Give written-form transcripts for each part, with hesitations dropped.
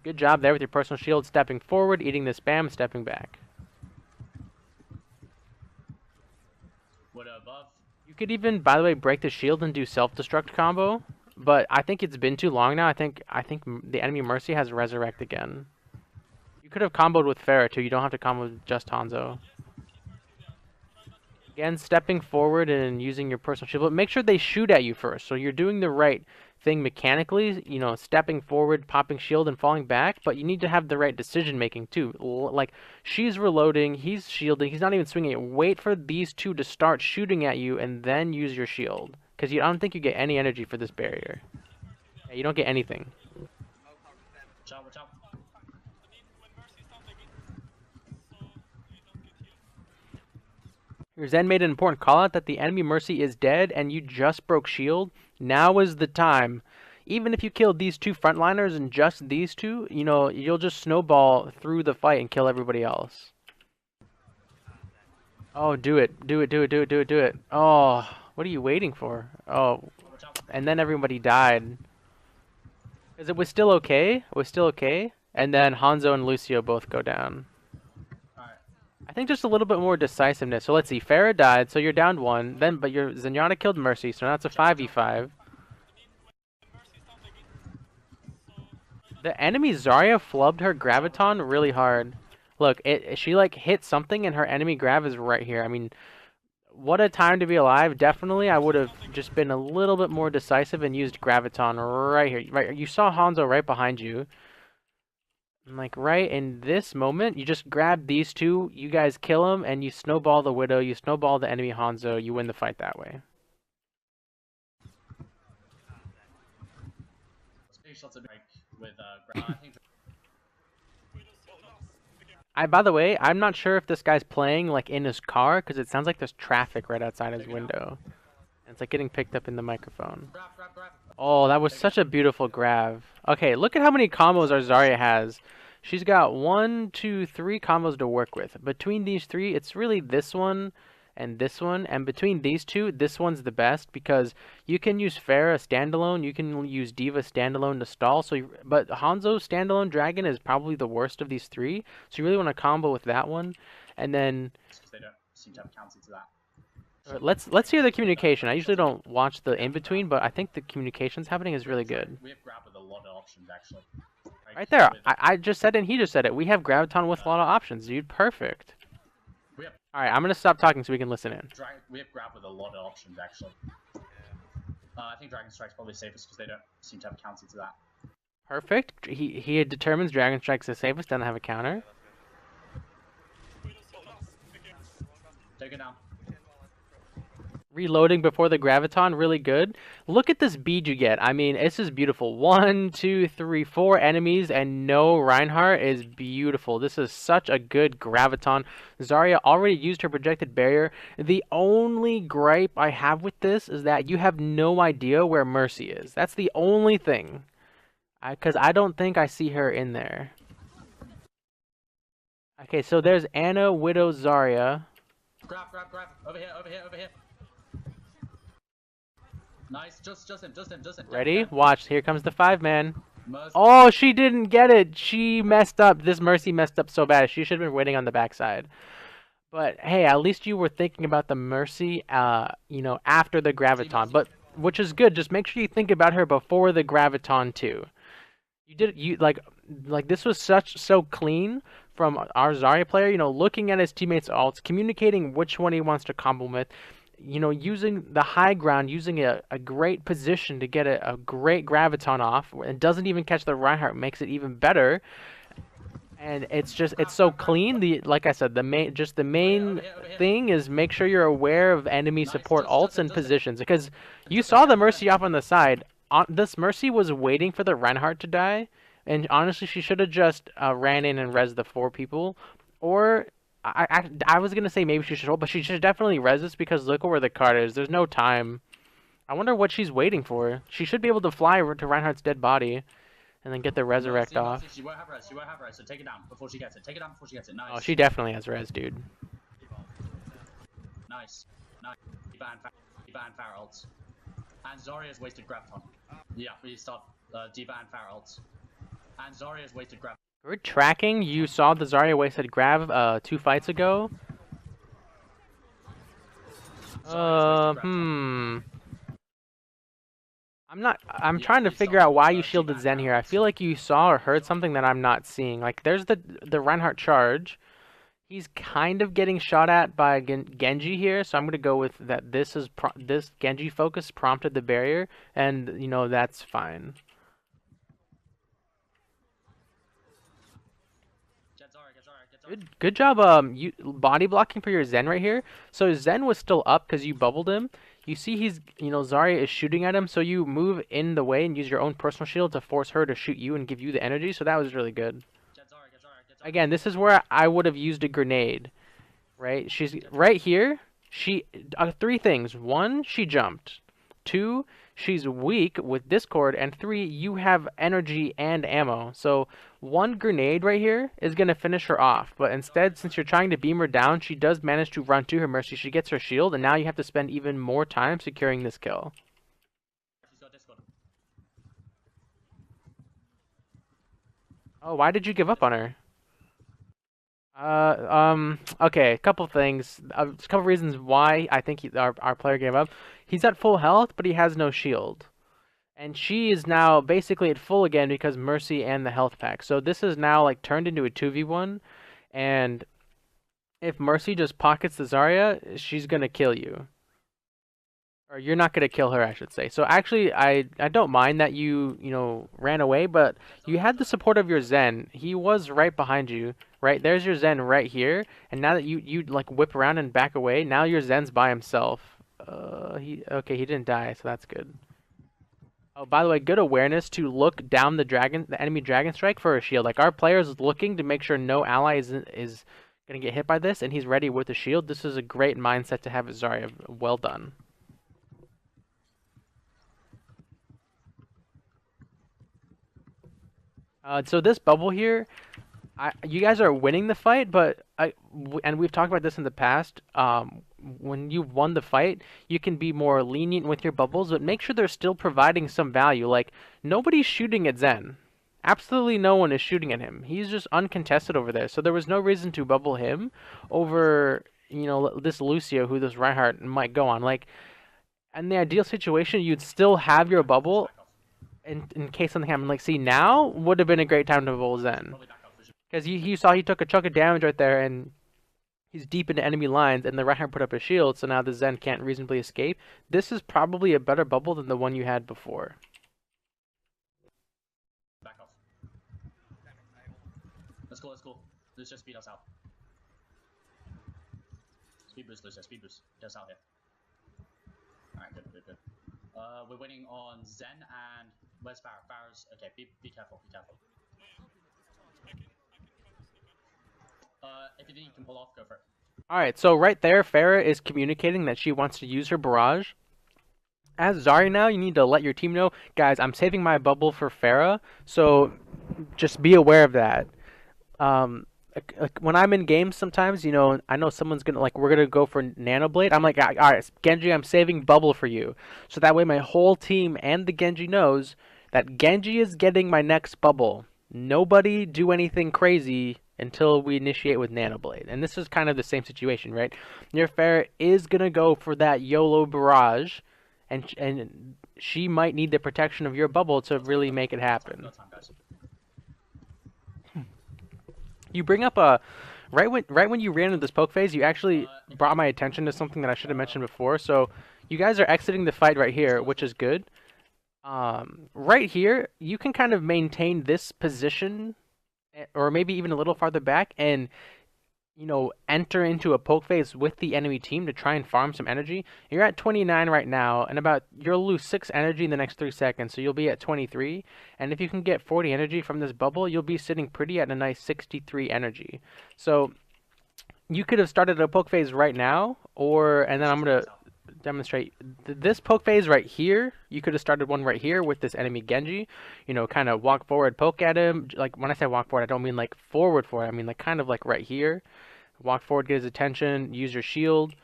Good job there with your personal shield, stepping forward, eating the spam, stepping back. Widow above. You could even, by the way, break the shield and do self-destruct combo. But I think it's been too long now. I think the enemy Mercy has resurrect again. You could have comboed with Pharah too. You don't have to combo with just Hanzo. Again, stepping forward and using your personal shield, but make sure they shoot at you first. So you're doing the right thing mechanically, you know, stepping forward, popping shield, and falling back, but you need to have the right decision making too. Like, she's reloading, he's shielding, he's not even swinging it. Wait for these two to start shooting at you and then use your shield. Because I don't think you get any energy for this barrier. Yeah, you don't get anything. Watch out. Your Zen made an important call out that the enemy Mercy is dead and you just broke shield. Now is the time. Even if you kill these two frontliners and just these two, you know, you'll just snowball through the fight and kill everybody else. Oh, do it. Do it. Oh, what are you waiting for? Oh, and then everybody died. Because it was still okay. It was still okay. And then Hanzo and Lucio both go down. I think just a little bit more decisiveness. So let's see. Pharah died, so you're down one. Then, but your Zenyatta killed Mercy, so now it's a 5v5. The enemy Zarya flubbed her Graviton really hard. Look, she like hit something and her enemy Grav is right here. I mean, what a time to be alive. Definitely, I would have just been a little bit more decisive and used Graviton right here. Right, you saw Hanzo right behind you. And like right in this moment, you just grab these two, you guys kill them, and you snowball the Widow, you snowball the enemy Hanzo, you win the fight that way. By the way, I'm not sure if this guy's playing like in his car, because it sounds like there's traffic right outside his window. And it's like getting picked up in the microphone. Oh, that was such a beautiful grab. Okay, look at how many combos our Zarya has. She's got 1, 2, 3 combos to work with. Between these three, it's really this one, and between these two, this one's the best because you can use Pharah standalone, you can use D.Va standalone to stall. But Hanzo standalone Dragon is probably the worst of these three, so you really want to combo with that one, and then. They don't seem to have counted to that. Let's hear the communication. I usually don't watch the in between, but I think the communications happening is really good. We have grab with a lot of options actually. Right there. I just said it and he just said it. We have Graviton with a lot of options, dude. Perfect. Alright, I'm gonna stop talking so we can listen in. We have grab with a lot of options actually. I think Dragon Strike's probably safest because they don't seem to have counter to that. Perfect. He determines Dragon Strike's the safest, doesn't have a counter. Take it down. Reloading before the Graviton, really good. Look at this bead you get. I mean, this is beautiful. 1, 2, 3, 4 enemies and no Reinhardt is beautiful. This is such a good Graviton. Zarya already used her projected barrier. The only gripe I have with this is that you have no idea where Mercy is. That's the only thing. Because I don't think I see her in there. Okay, so there's Anna, Widow, Zarya. Grab. Over here. Nice, just him. Ready? Watch, here comes the 5-man. Oh, she didn't get it. She messed up. This Mercy messed up so bad. She should have been waiting on the backside. But hey, at least you were thinking about the Mercy, you know, after the Graviton. But which is good. Just make sure you think about her before the Graviton too. Like this was so clean from our Zarya player. You know, looking at his teammates' ults, communicating which one he wants to combo with. You know, using the high ground, using a great position to get a great Graviton off, and doesn't even catch the Reinhardt, makes it even better. And it's so clean. Like I said, the main thing is make sure you're aware of enemy support ults and positions, because you saw the Mercy off on the side. This Mercy was waiting for the Reinhardt to die, and honestly, she should have just ran in and res the 4 people, or. I was gonna say maybe she should hold, but she should definitely res this because look where the card is. There's no time. I wonder what she's waiting for. She should be able to fly to Reinhardt's dead body, and then get the resurrect off. She won't have res. So take it down before she gets it. Nice. Oh, she definitely has res, dude. Nice. D.Va and Pharah ults. And Zarya's wasted Graviton. Yeah, we start D.Va and Pharah ults. And Zarya's waited grab. Good tracking. You saw the Zarya wasted grab 2 fights ago. I'm trying to figure out why you shielded Zen here. I feel like you saw or heard something that I'm not seeing. Like, there's the Reinhardt charge. He's kind of getting shot at by Genji here, so I'm gonna go with that. This Genji focus prompted the barrier, and you know that's fine. Good job. You body blocking for your Zen right here. So Zen was still up because you bubbled him. You see Zarya is shooting at him, so you move in the way and use your own personal shield to force her to shoot you and give you the energy. So that was really good. Again, this is where I would have used a grenade, right? She's right here. She 3 things. 1, she jumped. 2, she's weak with Discord, and 3, you have energy and ammo. So 1 grenade right here is going to finish her off. But instead, since you're trying to beam her down, she does manage to run to her Mercy. She gets her shield, and now you have to spend even more time securing this kill. Oh, why did you give up on her? Okay, a couple things. A couple reasons why I think our player gave up. He's at full health, but he has no shield. And she is now basically at full again because Mercy and the health pack. So this is now like turned into a 2v1. And if Mercy just pockets the Zarya, she's going to kill you. Or you're not going to kill her, I should say. So actually, I don't mind that you ran away, but you had the support of your Zen. He was right behind you, right? There's your Zen right here. And now that you like whip around and back away, now your Zen's by himself. He didn't die, so that's good. Oh, by the way, good awareness to look down the enemy dragon strike for a shield. Like our player is looking to make sure no ally is going to get hit by this, and he's ready with a shield. This is a great mindset to have at Zarya. Well done. So this bubble here, you guys are winning the fight, but and we've talked about this in the past. When you've won the fight, you can be more lenient with your bubbles, but make sure they're still providing some value. Like, nobody's shooting at Zen. Absolutely no one is shooting at him. He's just uncontested over there. So there was no reason to bubble him over, this Lucio who this Reinhardt might go on. Like, in the ideal situation, you'd still have your bubble in case something happened. Like, see, now would have been a great time to bubble Zen. Because you saw he took a chunk of damage right there, and he's deep into enemy lines, and the Reinhardt put up a shield, so now the Zen can't reasonably escape. This is probably a better bubble than the one you had before. Back off. Let's go. Let's just speed us out. Speed boost, Lucia, speed boost. Get us out here. Alright, good. We're winning on Zen and... Where's Farah? Farah's... Okay, be careful. If you think you can pull off, go for it. Alright, so right there, Farah is communicating that she wants to use her barrage. As Zarya now, you need to let your team know, guys, I'm saving my bubble for Farah, so just be aware of that. Like when I'm in games sometimes, I know someone's gonna, we're gonna go for Nanoblade. I'm like, alright, Genji, I'm saving bubble for you. So that way my whole team and the Genji knows that Genji is getting my next bubble. Nobody do anything crazy until we initiate with Nanoblade. And this is kind of the same situation, right? Your Farah is going to go for that YOLO barrage, and she might need the protection of your bubble to really make it happen. You bring up right when you ran into this poke phase, you actually brought my attention to something that I should have mentioned before. So you guys are exiting the fight right here, which is good. Right here, you can kind of maintain this position, or maybe even a little farther back, and enter into a poke phase with the enemy team to try and farm some energy. You're at 29 right now, and you'll lose 6 energy in the next 3 seconds, so you'll be at 23. And if you can get 40 energy from this bubble, you'll be sitting pretty at a nice 63 energy. So you could have started a poke phase right now, and then I'm gonna demonstrate this poke phase right here. You could have started one right here with this enemy Genji, kind of walk forward, poke at him. Like when I say walk forward, I don't mean like forward, I mean like kind of like right here. Walk forward, get his attention, use your shield.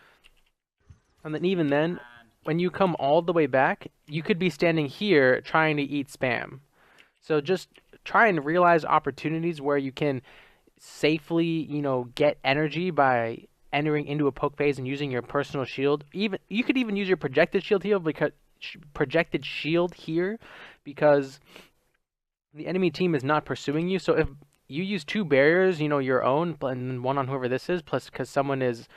And then even then, when you come all the way back, you could be standing here trying to eat spam. So just try and realize opportunities where you can safely, get energy by entering into a poke phase and using your personal shield. Even you could even use your projected shield here because the enemy team is not pursuing you. So if you use two barriers, your own and then one on whoever this is, plus because someone is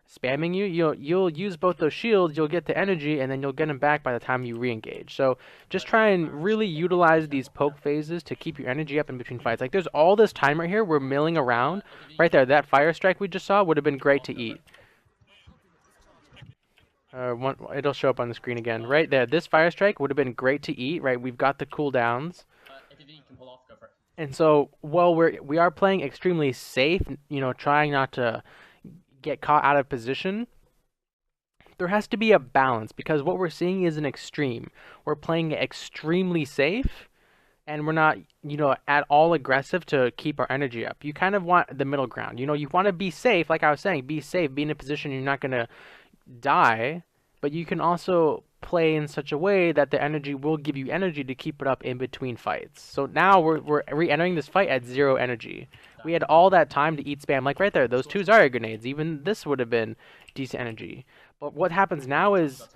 spamming you, you'll use both those shields, you'll get the energy, and then you'll get them back by the time you re-engage. So just try and really utilize these poke phases to keep your energy up in between fights. Like there's all this time right here, we're milling around. Right there, that fire strike we just saw would have been great to eat. It'll show up on the screen again. Right there, this fire strike would have been great to eat, right? We've got the cooldowns. If you can pull off, go for it. And so, while we are playing extremely safe, trying not to get caught out of position, there has to be a balance because what we're seeing is an extreme. We're playing extremely safe and we're not, at all aggressive to keep our energy up. You kind of want the middle ground. You want to be safe, like I was saying, be safe, be in a position you're not going to die, but you can also play in such a way that the energy will give you energy to keep it up in between fights. So now we're re-entering this fight at 0 energy. We had all that time to eat spam, like right there, those 2 Zarya grenades. Even this would have been decent energy. But what happens now is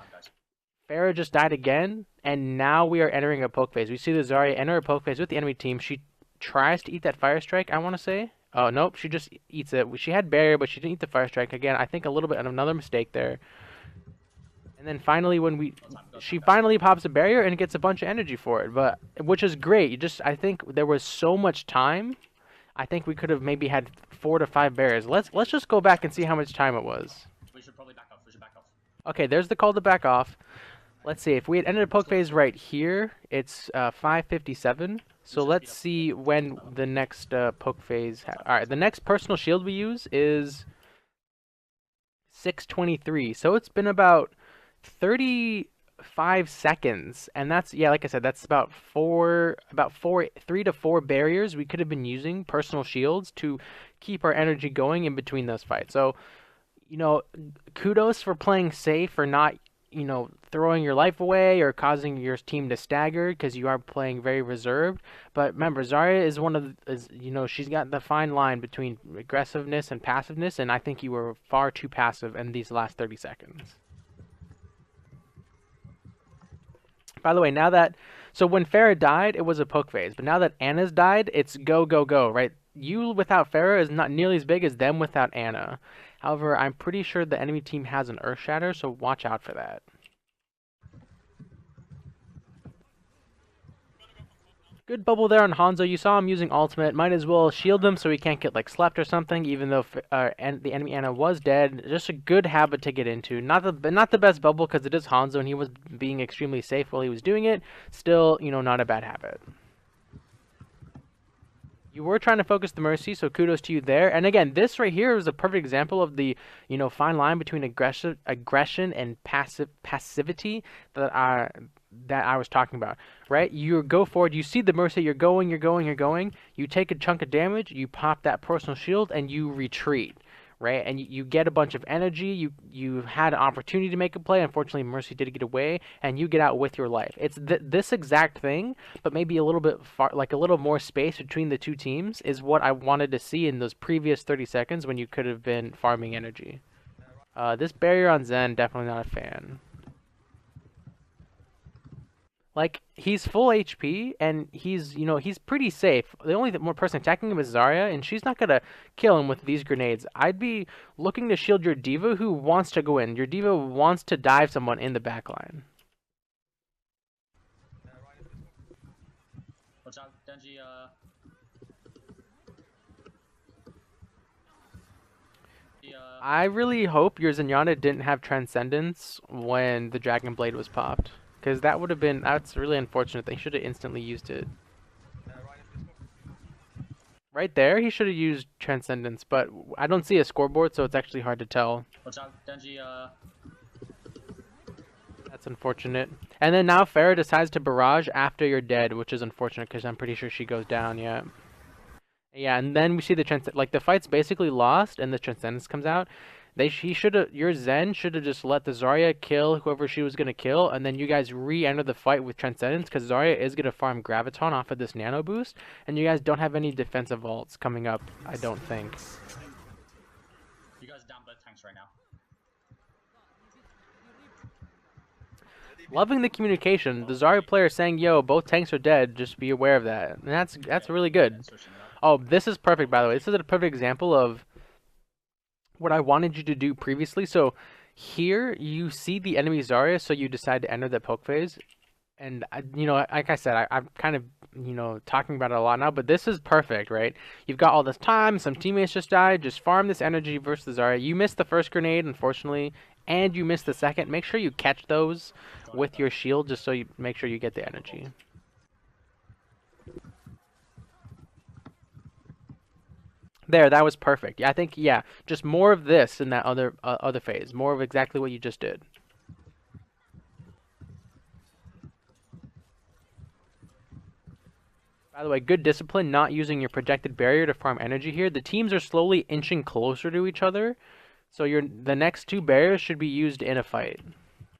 Pharah just died again, and now we are entering a poke phase. We see the Zarya enter a poke phase with the enemy team. She tries to eat that fire strike, I want to say. Oh, nope, she just eats it. She had barrier, but she didn't eat the fire strike. Again, I think a little bit of another mistake there. And then finally, she finally pops a barrier and gets a bunch of energy for it, which is great. I think there was so much time. I think we could have maybe had 4 to 5 barriers. Let's just go back and see how much time it was. We should probably back off. We should back off. Okay, there's the call to back off. Let's see. If we had ended a poke phase right here, it's 5:57. So let's see when the next poke phase. All right, the next personal shield we use is 6:23. So it's been about 35 seconds, and that's, yeah, like I said, that's about 3 to 4 barriers we could have been using personal shields to keep our energy going in between those fights. So, kudos for playing safe, for not, throwing your life away or causing your team to stagger because you are playing very reserved. But remember, Zarya is she's got the fine line between aggressiveness and passiveness, and I think you were far too passive in these last 30 seconds. By the way, so when Pharah died, it was a poke phase, but now that Anna's died, it's go, go, go, right? You without Pharah is not nearly as big as them without Anna. However, I'm pretty sure the enemy team has an Earth Shatter, so watch out for that. Good bubble there on Hanzo. You saw him using ultimate. Might as well shield him so he can't get slept or something, even though the enemy Anna was dead. Just a good habit to get into. Not the best bubble because it is Hanzo and he was being extremely safe while he was doing it. Still, not a bad habit. You were trying to focus the Mercy, so kudos to you there. And again, this right here is a perfect example of the, fine line between aggression and passivity that I was talking about, right? You go forward, you see the Mercy, you're going, you take a chunk of damage, you pop that personal shield, and you retreat, right? And you get a bunch of energy, you had an opportunity to make a play, unfortunately Mercy did get away, and you get out with your life. It's this exact thing, but maybe a little bit far, a little more space between the two teams is what I wanted to see in those previous 30 seconds when you could have been farming energy. This barrier on Zen, definitely not a fan. He's full HP, and he's pretty safe. The only one person attacking him is Zarya, and she's not gonna kill him with these grenades. I'd be looking to shield your D.Va who wants to go in. Your D.Va wants to dive someone in the backline. Watch out, Denji, I really hope your Zenyatta didn't have Transcendence when the Dragon Blade was popped. Because that's really unfortunate. They should have instantly used it. Right there, he should have used Transcendence, but I don't see a scoreboard, so it's actually hard to tell. Watch out, Denji, That's unfortunate. And then now Pharah decides to barrage after you're dead, which is unfortunate because I'm pretty sure she goes down, yeah. Yeah, and then we see the the fight's basically lost, and the Transcendence comes out. He should have. Your Zen should have just let the Zarya kill whoever she was gonna kill, and then you guys re-enter the fight with Transcendence, because Zarya is gonna farm Graviton off of this Nano boost, and you guys don't have any defensive ults coming up. I don't think. You guys down both tanks right now. Loving the communication. The Zarya player saying, "Yo, both tanks are dead. Just be aware of that." And that's really good. Oh, this is perfect, by the way. This is a perfect example of what I wanted you to do previously. So here you see the enemy Zarya, so you decide to enter the poke phase. And you know, like I said, I'm kind of, you know, talking about it a lot now, but this is perfect, right? You've got all this time, some teammates just died, just farm this energy versus Zarya. You missed the first grenade, unfortunately, and you missed the second. Make sure you catch those with your shield, just so you make sure you get the energy. There, that was perfect. Yeah, I think, yeah, just more of this in that other phase. More of exactly what you just did. By the way, good discipline, not using your projected barrier to farm energy here. The teams are slowly inching closer to each other, so the next two barriers should be used in a fight.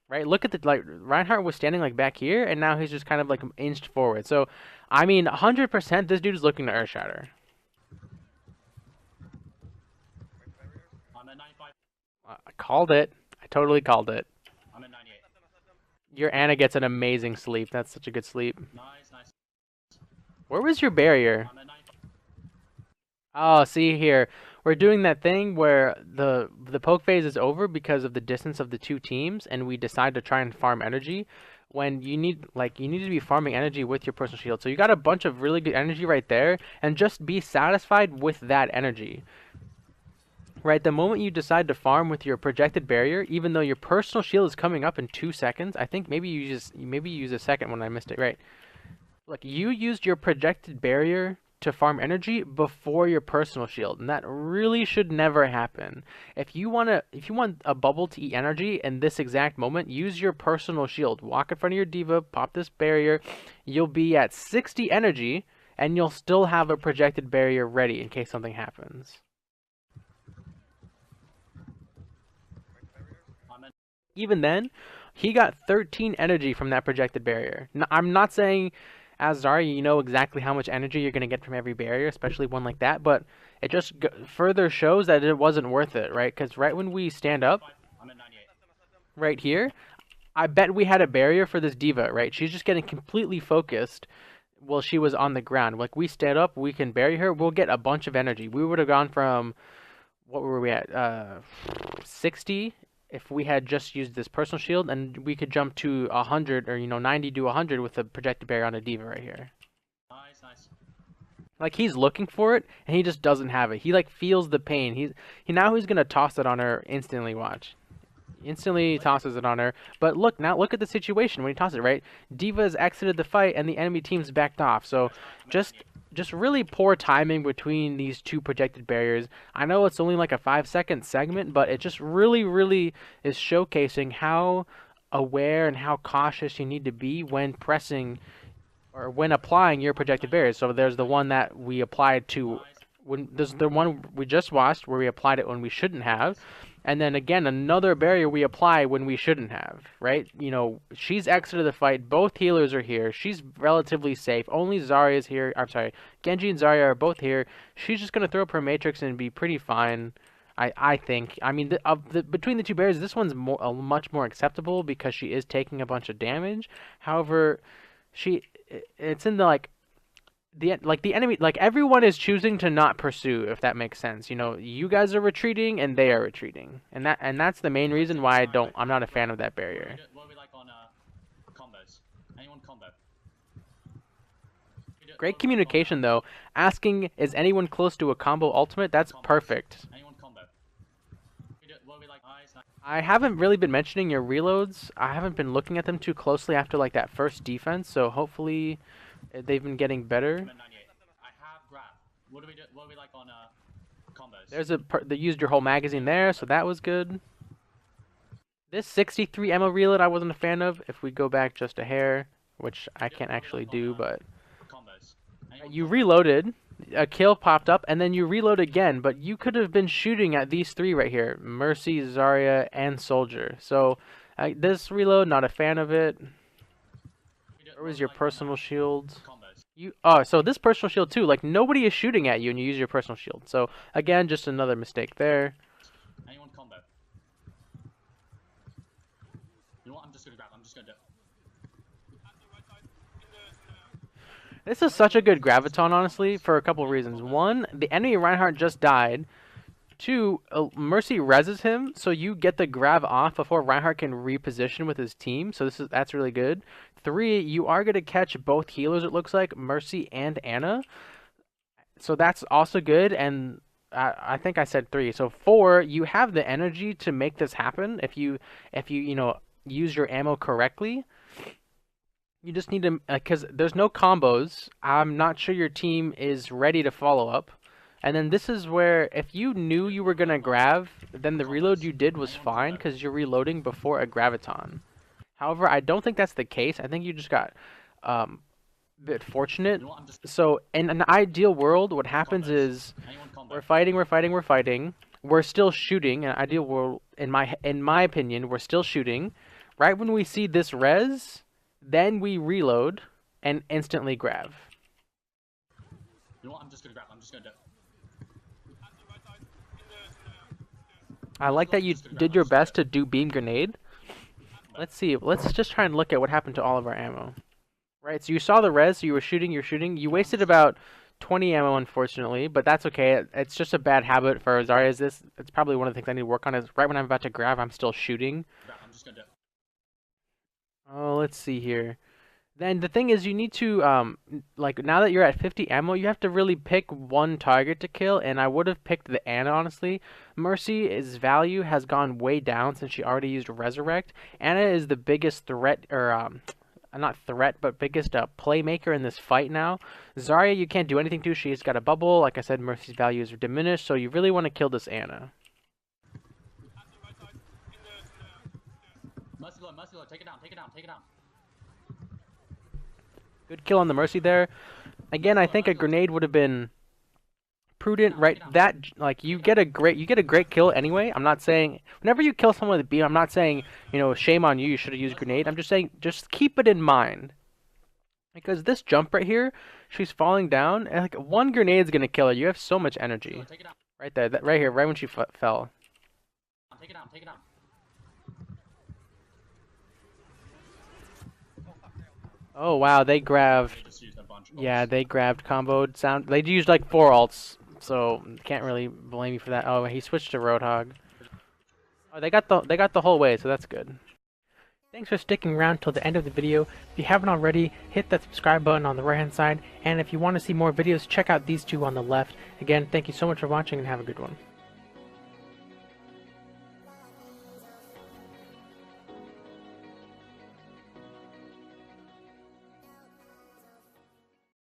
Right? Look at like, Reinhardt was standing like back here, and now he's just kind of like inched forward. So, I mean, 100% this dude is looking to Earth Shatter. I called it. I totally called it. I'm at 98. Your Ana gets an amazing sleep. That's such a good sleep. Nice, nice. Where was your barrier? I'm at 95. Oh, see here. We're doing that thing where the poke phase is over because of the distance of the two teams, and we decide to try and farm energy when you need to be farming energy with your personal shield. So you got a bunch of really good energy right there, and just be satisfied with that energy. Right, the moment you decide to farm with your projected barrier, even though your personal shield is coming up in 2 seconds, I think maybe you use a second when I missed it. Right, look, you used your projected barrier to farm energy before your personal shield, and that really should never happen. If you want a bubble to eat energy in this exact moment, use your personal shield. Walk in front of your diva, pop this barrier. You'll be at 60 energy, and you'll still have a projected barrier ready in case something happens. Even then, he got 13 energy from that projected barrier. I'm not saying, as Zarya, you know exactly how much energy you're going to get from every barrier, especially one like that, but it just further shows that it wasn't worth it, right? Because right when we stand up, right here, I bet we had a barrier for this diva, right? She's just getting completely focused while she was on the ground. Like, we stand up, we can bury her, we'll get a bunch of energy. We would have gone from, what were we at, 60 if we had just used this personal shield, and we could jump to 100, or 90 to 100 with a projected barrier on a diva right here. Nice, nice. Like, he's looking for it, and he just doesn't have it. He like feels the pain. Now he's gonna toss it on her instantly. Watch. Instantly tosses it on her. But look at the situation when he tosses it. Right, Diva's exited the fight, and the enemy team's backed off. So just really poor timing between these two projected barriers. I know it's only like a 5-second segment, but it just really is showcasing how aware and how cautious you need to be when pressing or when applying your projected barriers. So there's the one that we applied to, there's the one we just watched where we applied it when we shouldn't have. And then again, another barrier we apply when we shouldn't have, right? She's exited the fight. Both healers are here. She's relatively safe. Only Zarya is here. I'm sorry, Genji and Zarya are both here. She's just going to throw up her Matrix and be pretty fine, I think. I mean, between the two barriers, this one's much more acceptable because she is taking a bunch of damage. However, it's in the, the enemy, everyone is choosing to not pursue, if that makes sense. You guys are retreating and they are retreating, and that's the main reason why I'm not a fan of that barrier. What do we like on combos? Anyone combo? Great communication though. Asking, is anyone close to a combo ultimate? That's perfect. Anyone combo? What do we like? I haven't really been mentioning your reloads. I haven't been looking at them too closely after that first defense, so hopefully they've been getting better. I'm at 98. I have grab. What do we like on combos? There's they used your whole magazine there, so that was good. This 63 ammo reload I wasn't a fan of. If we go back just a hair, which I can't actually do, but combos. you reloaded. a kill popped up, and then you reload again, but you could have been shooting at these three right here, Mercy, Zarya, and Soldier. So this reload, not a fan of it. Where was your personal shield? So this personal shield too, like nobody is shooting at you and you use your personal shield. So again, just another mistake there. Anyone combo? You know what, I'm just gonna grab, I'm just gonna do it. This is such a good graviton, honestly, for a couple of reasons. One, the enemy Reinhardt just died. Two, Mercy reses him, so you get the grab off before Reinhardt can reposition with his team. So that's really good. Three, you are going to catch both healers, it looks like, Mercy and Ana. So that's also good, and I think I said three. So four, you have the energy to make this happen if you use your ammo correctly. You just need to, because there's no combos. I'm not sure your team is ready to follow up. And then this is where, if you knew you were going to grab, then the reload you did was fine, because you're reloading before a graviton. However, I don't think that's the case. I think you just got a bit fortunate. So, in an ideal world, what happens is, we're fighting. We're still shooting. In an ideal world, in my opinion, we're still shooting. Right when we see this res, then we reload and instantly grab. You know what, I'm just gonna grab, I'm just gonna do it. I like that you did your best to do beam grenade. Let's see. Let's just try and look at what happened to all of our ammo. Right, so you saw the res, so you were shooting, You wasted about 20 ammo, unfortunately, but that's okay. It's just a bad habit for Zarya. It's probably one of the things I need to work on is right when I'm about to grab, I'm still shooting. I'm just gonna do it. Oh, let's see here. Then the thing is, you need to, like, now that you're at 50 ammo, you have to really pick one target to kill, and I would have picked the Ana, honestly. Mercy's value has gone way down since she already used Resurrect. Ana is the biggest threat, or, not threat, but biggest playmaker in this fight now. Zarya, you can't do anything to. She's got a bubble. Like I said, Mercy's value is diminished, so you really want to kill this Ana. Mercy low, take it down. Good kill on the Mercy there. Again, I think a grenade would have been prudent, right? That, like, you get a great kill anyway. I'm not saying whenever you kill someone with a beam, I'm not saying, shame on you, you should have used grenade. I'm just saying, just keep it in mind. Because this jump right here, she's falling down, and like one grenade is gonna kill her. You have so much energy. Right there, right here, right when she fell. Take it down. Oh wow, they grabbed. Yeah, they grabbed comboed sound. They used like 4 ults, so can't really blame you for that. Oh, he switched to Roadhog. Oh, they got the whole way, so that's good. Thanks for sticking around till the end of the video. If you haven't already, hit that subscribe button on the right hand side, and if you want to see more videos, check out these two on the left. Again, thank you so much for watching and have a good one.